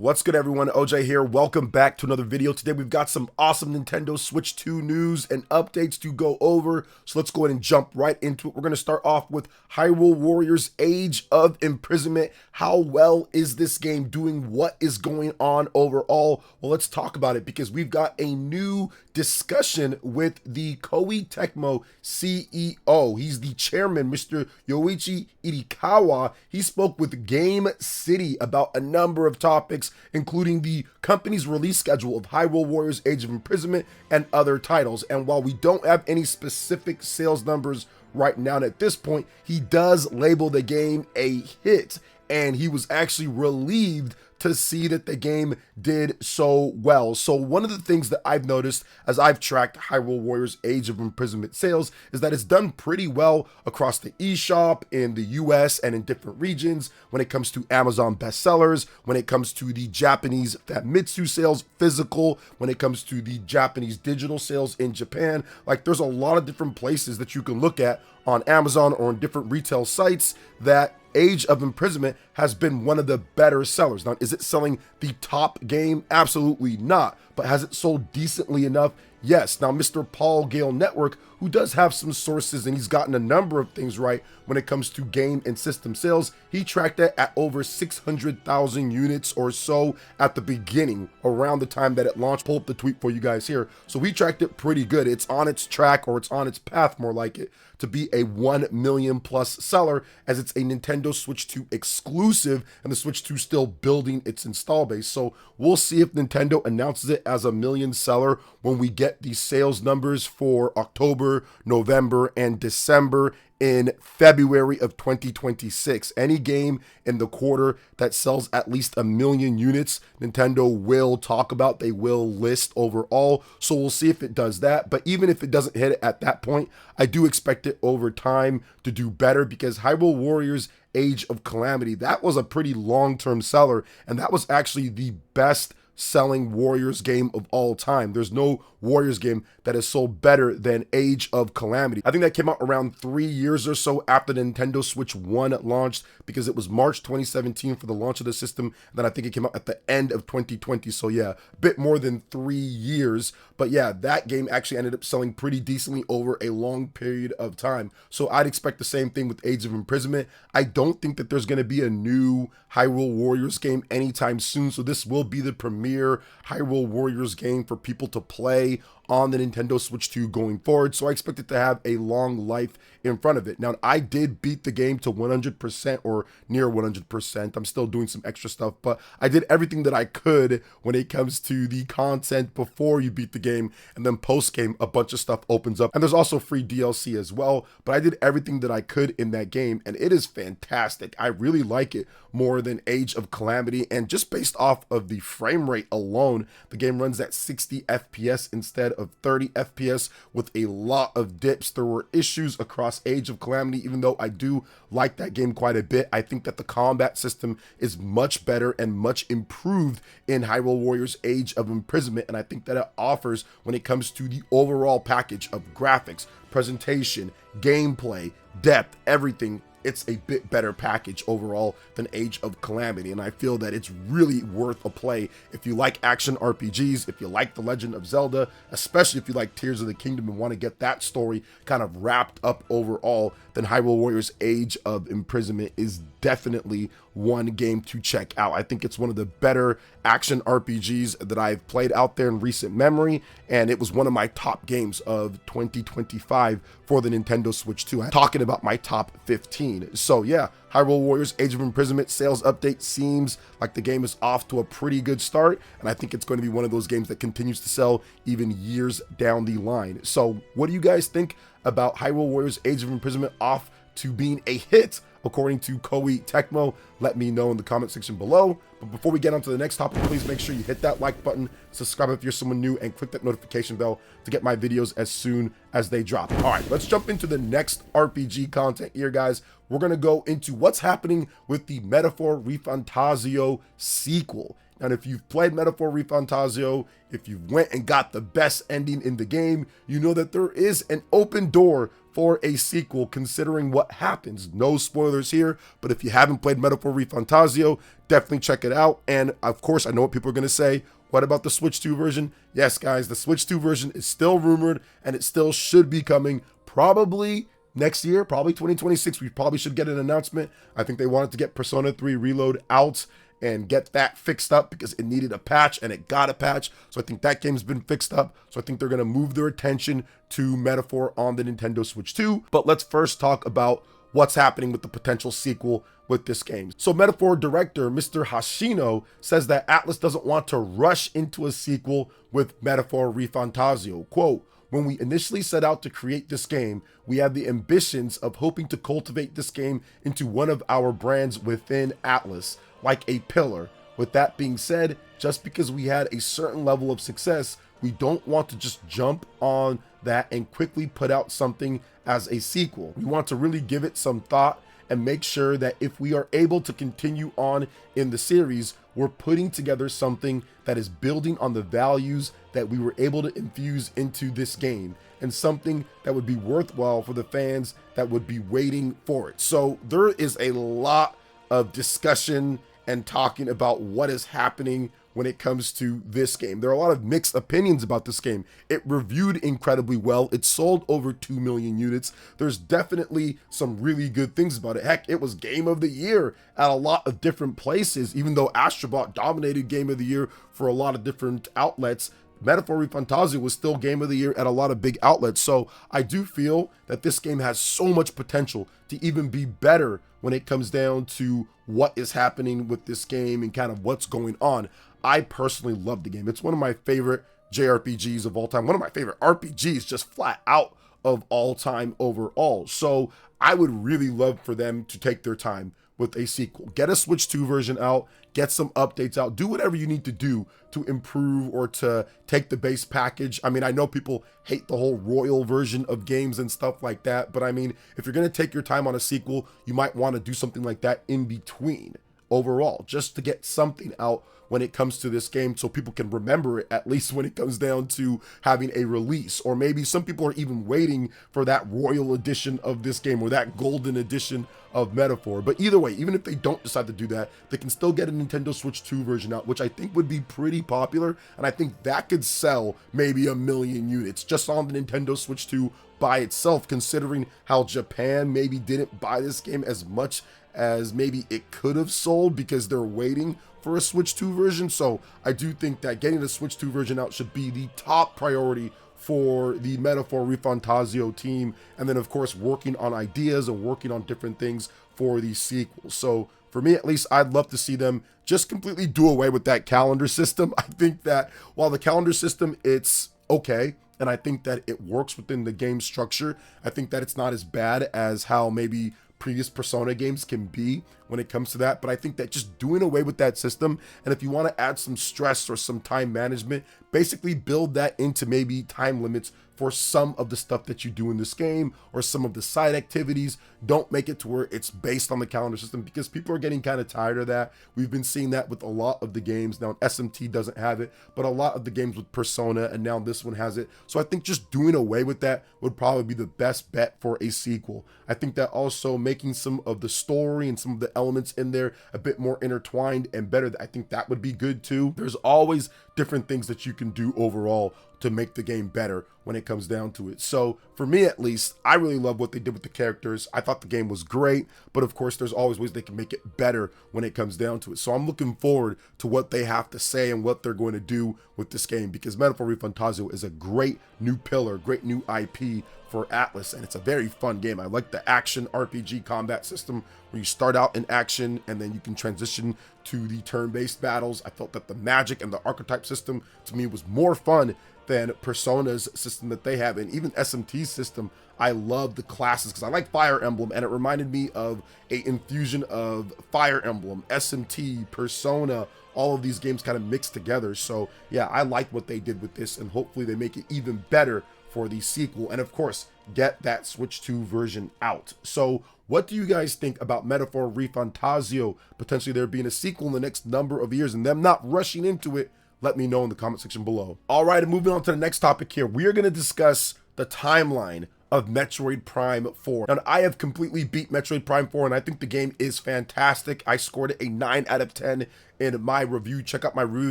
What's good, everyone? OJ here. Welcome back to another video. Today we've got some awesome Nintendo Switch 2 news and updates to go over. So let's go ahead and jump right into it. We're going to start off with Hyrule Warriors Age of Imprisonment. How well is this game doing? What is going on overall? Well, let's talk about it because we've got a new discussion with the Koei Tecmo CEO. He's the chairman, Mr. Yoichi Irikawa. He spoke with Game City about a number of topics, including the company's release schedule of Hyrule Warriors Age of Imprisonment and other titles. And while we don't have any specific sales numbers right now at this point, he does label the game a hit, and he was actually relieved to see that the game did so well. So one of the things that I've noticed as I've tracked Hyrule Warriors Age of Imprisonment sales is that it's done pretty well across the eShop in the US and in different regions when it comes to Amazon bestsellers, when it comes to the Japanese Famitsu sales physical, when it comes to the Japanese digital sales in Japan. Like, there's a lot of different places that you can look at on Amazon or on different retail sites that Age of Imprisonment has been one of the better sellers. Now, is it selling the top game? Absolutely not. But has it sold decently enough? Yes. Now, Mr. Paul Gale Network, who does have some sources and he's gotten a number of things right when it comes to game and system sales, he tracked it at over 600,000 units or so at the beginning, around the time that it launched. Pull up the tweet for you guys here. So we tracked it pretty good. It's on its track, or it's on its path, more like it, to be a 1 million plus seller, as it's a Nintendo Switch 2 exclusive and the Switch 2 still building its install base. So we'll see if Nintendo announces it as a million seller when we get the sales numbers for October, November, and December in February of 2026. Any game in the quarter that sells at least 1 million units, Nintendo will talk about, they will list overall. So we'll see if it does that. But even if it doesn't hit it at that point, I do expect it over time to do better, because Hyrule Warriors Age of Calamity, that was a pretty long-term seller, and that was actually the best selling Warriors game of all time. There's no Warriors game that has sold better than Age of Calamity. I think that came out around 3 years or so after the Nintendo Switch 1 launched, because it was March 2017 for the launch of the system. And then I think it came out at the end of 2020. So yeah, a bit more than 3 years. But yeah, that game actually ended up selling pretty decently over a long period of time. So I'd expect the same thing with Age of Imprisonment. I don't think that there's going to be a new Hyrule Warriors game anytime soon. So this will be the premier Hyrule Warriors game for people to play on the Nintendo Switch 2 going forward. So I expect it to have a long life in front of it. Now, I did beat the game to 100% or near 100%. I'm still doing some extra stuff, but I did everything that I could when it comes to the content before you beat the game, and then post-game, a bunch of stuff opens up. And there's also free DLC as well, but I did everything that I could in that game, and it is fantastic. I really like it more than Age of Calamity, and just based off of the frame rate alone, the game runs at 60 FPS instead of 30 FPS with a lot of dips. There were issues across Age of Calamity, even though I do like that game quite a bit. I think that the combat system is much better and much improved in Hyrule Warriors Age of Imprisonment, and I think that it offers, when it comes to the overall package of graphics, presentation, gameplay, depth, everything, it's a bit better package overall than Age of Calamity, and I feel that it's really worth a play if you like action RPGs, if you like The Legend of Zelda, especially if you like Tears of the Kingdom and want to get that story kind of wrapped up overall. Then Hyrule Warriors Age of Imprisonment is definitely one game to check out. I think it's one of the better action RPGs that I've played out there in recent memory, and it was one of my top games of 2025 for the Nintendo Switch 2. I'm talking about my top 15. So yeah, Hyrule Warriors Age of Imprisonment sales update seems like the game is off to a pretty good start, and I think it's going to be one of those games that continues to sell even years down the line. So what do you guys think about Hyrule Warriors Age of Imprisonment off to being a hit according to Koei Tecmo? Let me know in the comment section below. But before we get on to the next topic, please make sure you hit that like button, subscribe if you're someone new, and click that notification bell to get my videos as soon as they drop. All right, let's jump into the next RPG content here, guys. We're going to go into what's happening with the Metaphor ReFantazio sequel. And if you've played Metaphor ReFantazio, if you went and got the best ending in the game, you know that there is an open door for a sequel considering what happens. No spoilers here, but if you haven't played Metaphor ReFantazio, definitely check it out. And of course, I know what people are going to say. What about the Switch 2 version? Yes, guys, the Switch 2 version is still rumored and it still should be coming probably next year, probably 2026. We probably should get an announcement. I think they wanted to get Persona 3 Reload out and get that fixed up because it needed a patch and it got a patch. So I think that game's been fixed up. So I think they're going to move their attention to Metaphor on the Nintendo Switch 2. But let's first talk about what's happening with the potential sequel with this game. So Metaphor director Mr. Hashino says that Atlus doesn't want to rush into a sequel with Metaphor ReFantazio. Quote, "When we initially set out to create this game, we had the ambitions of hoping to cultivate this game into one of our brands within Atlus, like a pillar. With that being said, just because we had a certain level of success, we don't want to just jump on that and quickly put out something as a sequel. We want to really give it some thought and make sure that if we are able to continue on in the series, we're putting together something that is building on the values that we were able to infuse into this game and something that would be worthwhile for the fans that would be waiting for it." So there is a lot of discussion and talking about what is happening when it comes to this game. There are a lot of mixed opinions about this game. It reviewed incredibly well. It sold over 2 million units. There's definitely some really good things about it. Heck, it was Game of the Year at a lot of different places, even though Astrobot dominated Game of the Year for a lot of different outlets. Metaphor ReFantazio was still Game of the Year at a lot of big outlets. So I do feel that this game has so much potential to even be better when it comes down to what is happening with this game and kind of what's going on. I personally love the game. It's one of my favorite JRPGs of all time. One of my favorite RPGs just flat out of all time overall. So I would really love for them to take their time with a sequel. Get a Switch 2 version out, get some updates out, do whatever you need to do to improve or to take the base package. I mean, I know people hate the whole royal version of games and stuff like that, but I mean, if you're going to take your time on a sequel, you might want to do something like that in between overall, just to get something out when it comes to this game so people can remember it, at least when it comes down to having a release. Or maybe some people are even waiting for that royal edition of this game or that golden edition of Metaphor. But either way, even if they don't decide to do that, they can still get a Nintendo Switch 2 version out, which I think would be pretty popular. And I think that could sell maybe 1 million units just on the Nintendo Switch 2 by itself, considering how Japan maybe didn't buy this game as much as maybe it could have sold because they're waiting for a Switch 2 version. So I do think that getting the Switch 2 version out should be the top priority for the Metaphor ReFantazio team, and then of course working on ideas and working on different things for these sequels. So for me at least, I'd love to see them just completely do away with that calendar system. I think that while the calendar system, it's okay, and I think that it works within the game structure, I think that it's not as bad as how maybe previous Persona games can be when it comes to that. But I think that just doing away with that system, and if you want to add some stress or some time management, basically build that into maybe time limits for some of the stuff that you do in this game or some of the side activities. Don't make it to where it's based on the calendar system, because people are getting kind of tired of that. We've been seeing that with a lot of the games. Now SMT doesn't have it, but a lot of the games with Persona, and now this one has it. So I think just doing away with that would probably be the best bet for a sequel. I think that also making some of the story and some of the elements in there a bit more intertwined and better, I think that would be good too. There's always different things that you can do overall to make the game better when it comes down to it. So for me at least, I really love what they did with the characters. I thought the game was great, but of course there's always ways they can make it better when it comes down to it. So I'm looking forward to what they have to say and what they're going to do with this game, because Metaphor ReFantazio is a great new pillar, great new IP for Atlus, and it's a very fun game. I like the action RPG combat system where you start out in action and then you can transition to the turn-based battles. I felt that the magic and the archetype system to me was more fun than Persona's system that they have, and even SMT's system. I love the classes because I like Fire Emblem, and it reminded me of a infusion of Fire Emblem, SMT, Persona, all of these games kind of mixed together. So yeah, I like what they did with this, and hopefully they make it even better for the sequel, and of course get that Switch 2 version out. So what do you guys think about Metaphor ReFantazio potentially there being a sequel in the next number of years and them not rushing into it? Let me know in the comment section below. All right, and moving on to the next topic here, we are going to discuss the timeline of Metroid Prime 4. Now, I have completely beat Metroid Prime 4, and I think the game is fantastic. I scored it a 9 out of 10 in my review. Check out my review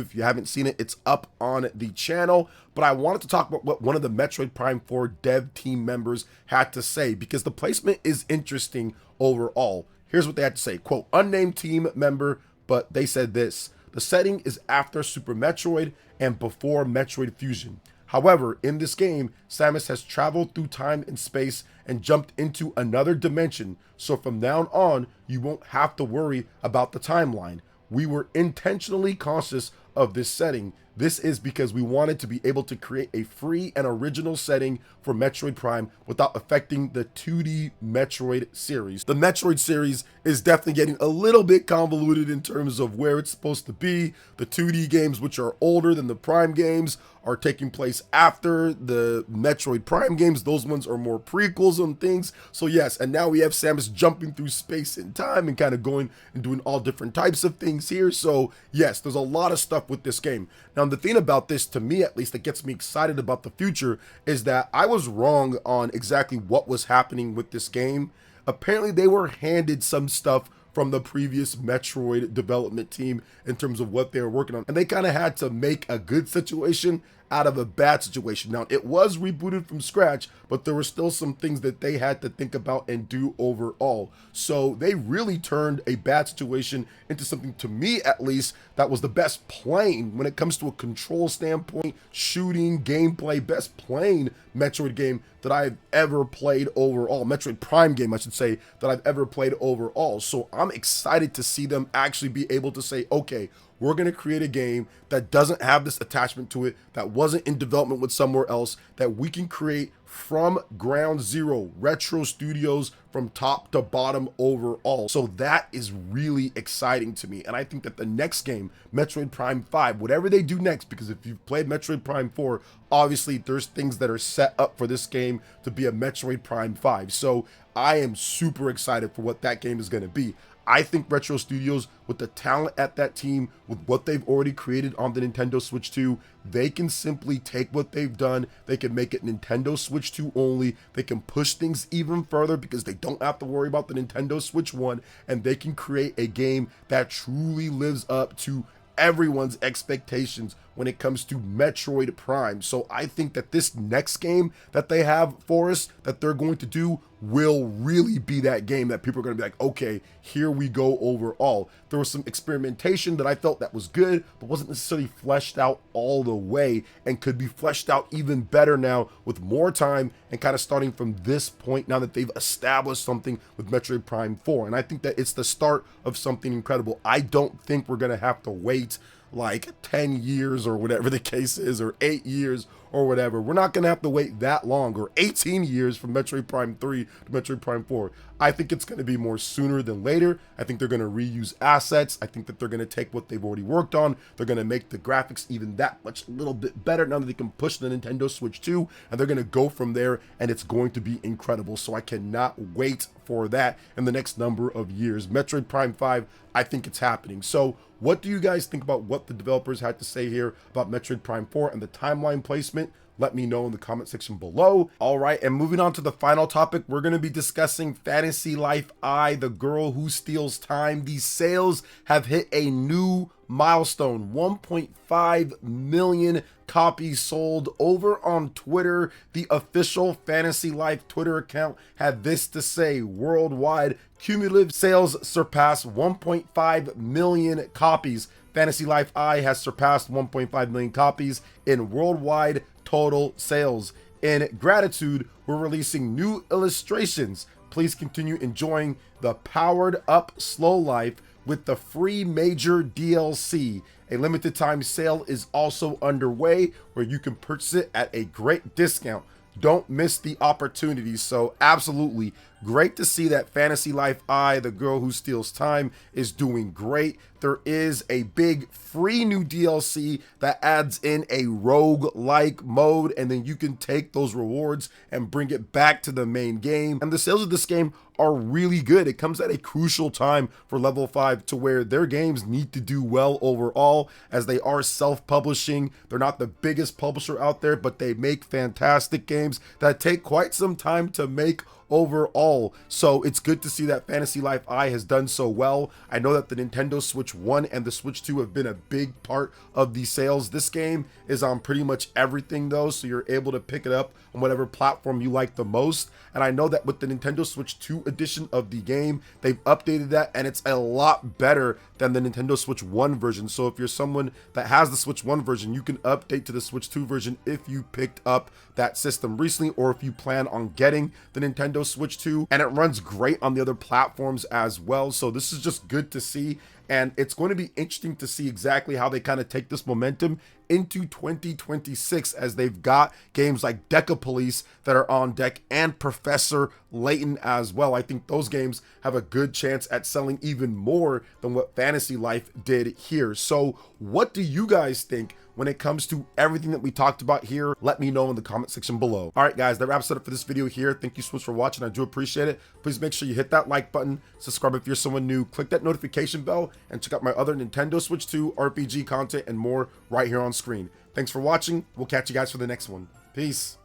if you haven't seen it. It's up on the channel. But I wanted to talk about what one of the Metroid Prime 4 dev team members had to say, because the placement is interesting overall. Here's what they had to say. Quote, unnamed team member, but they said this: the setting is after Super Metroid and before Metroid Fusion. However, in this game, Samus has traveled through time and space and jumped into another dimension, so from now on, you won't have to worry about the timeline. We were intentionally conscious of this setting. This is because we wanted to be able to create a free and original setting for Metroid Prime without affecting the 2D Metroid series. The Metroid series is definitely getting a little bit convoluted in terms of where it's supposed to be. The 2D games, which are older than the Prime games, are taking place after the Metroid Prime games. Those ones are more prequels and things. So yes, and now we have Samus jumping through space and time and kind of going and doing all different types of things here. So yes, there's a lot of stuff with this game. Now, the thing about this, to me at least, that gets me excited about the future is that I was wrong on exactly what was happening with this game. Apparently, they were handed some stuff from the previous Metroid development team in terms of what they were working on, and they kind of had to make a good situation out of a bad situation. Now, it was rebooted from scratch, but there were still some things that they had to think about and do overall. So they really turned a bad situation into something, to me at least, that was the best playing when it comes to a control standpoint, shooting, gameplay, best playing Metroid game that I've ever played overall. Metroid Prime game, I should say, that I've ever played overall. So I'm excited to see them actually be able to say, okay, we're going to create a game that doesn't have this attachment to it, that wasn't in development with somewhere else, that we can create from ground zero, Retro Studios, from top to bottom overall. So that is really exciting to me. And I think that the next game, Metroid Prime 5, whatever they do next, because if you've played Metroid Prime 4, obviously there's things that are set up for this game to be a Metroid Prime 5. So I am super excited for what that game is going to be. I think Retro Studios, with the talent at that team, with what they've already created on the Nintendo Switch 2, they can simply take what they've done, they can make it Nintendo Switch 2 only, they can push things even further because they don't have to worry about the Nintendo Switch 1, and they can create a game that truly lives up to everyone's expectations when it comes to Metroid Prime. So I think that this next game that they have for us, that they're going to do, will really be that game that people are going to be like, okay, here we go overall. There was some experimentation that I felt that was good, but wasn't necessarily fleshed out all the way, and could be fleshed out even better now with more time and kind of starting from this point now that they've established something with Metroid Prime 4. And I think that it's the start of something incredible. I don't think we're going to have to wait like 10 years or whatever the case is, or 8 years or whatever. We're not going to have to wait that long, or 18 years from Metroid Prime 3 to Metroid Prime 4. I think it's going to be more sooner than later. I think they're going to reuse assets. I think that they're going to take what they've already worked on. They're going to make the graphics even that much a little bit better now that they can push the Nintendo Switch 2, and they're going to go from there, and it's going to be incredible. So I cannot wait for that in the next number of years. Metroid Prime 5, I think it's happening. So what do you guys think about what the developers had to say here about Metroid Prime 4 and the timeline placement? Let me know in the comment section below. All right, and moving on to the final topic, we're going to be discussing Fantasy Life I, the girl who steals time. These sales have hit a new milestone, 1.5 million copies sold. Over on Twitter, the official Fantasy Life Twitter account had this to say: worldwide cumulative sales surpass 1.5 million copies. Fantasy Life I has surpassed 1.5 million copies in worldwide total sales. In gratitude, we're releasing new illustrations. Please continue enjoying the powered up slow life with the free major DLC. A limited time sale is also underway where you can purchase it at a great discount. Don't miss the opportunity. So absolutely great to see that Fantasy Life I, the girl who steals time, is doing great. There is a big free new DLC that adds in a rogue-like mode, and then you can take those rewards and bring it back to the main game. And the sales of this game are really good. It comes at a crucial time for Level 5 to where their games need to do well overall, as they are self-publishing. They're not the biggest publisher out there, but they make fantastic games that take quite some time to make overall. So it's good to see that Fantasy Life I has done so well. I know that the Nintendo Switch 1 and the Switch 2 have been a big part of the sales. This game is on pretty much everything though, so you're able to pick it up on whatever platform you like the most. And I know that with the Nintendo Switch 2 edition of the game, they've updated that and it's a lot better than the Nintendo Switch 1 version. So if you're someone that has the Switch 1 version, you can update to the Switch 2 version if you picked up that system recently, or if you plan on getting the Nintendo Switch 2, and it runs great on the other platforms as well. So this is just good to see, and it's going to be interesting to see exactly how they kind of take this momentum into 2026, as they've got games like Deca Police that are on deck and Professor Layton as well. I think those games have a good chance at selling even more than what Fantasy Life did here. So what do you guys think when it comes to everything that we talked about here? Let me know in the comment section below. All right, guys, that wraps it up for this video here. Thank you so much for watching. I do appreciate it. Please make sure you hit that like button, subscribe if you're someone new, click that notification bell, and check out my other Nintendo Switch 2 RPG content and more right here on screen. Thanks for watching. We'll catch you guys for the next one. Peace.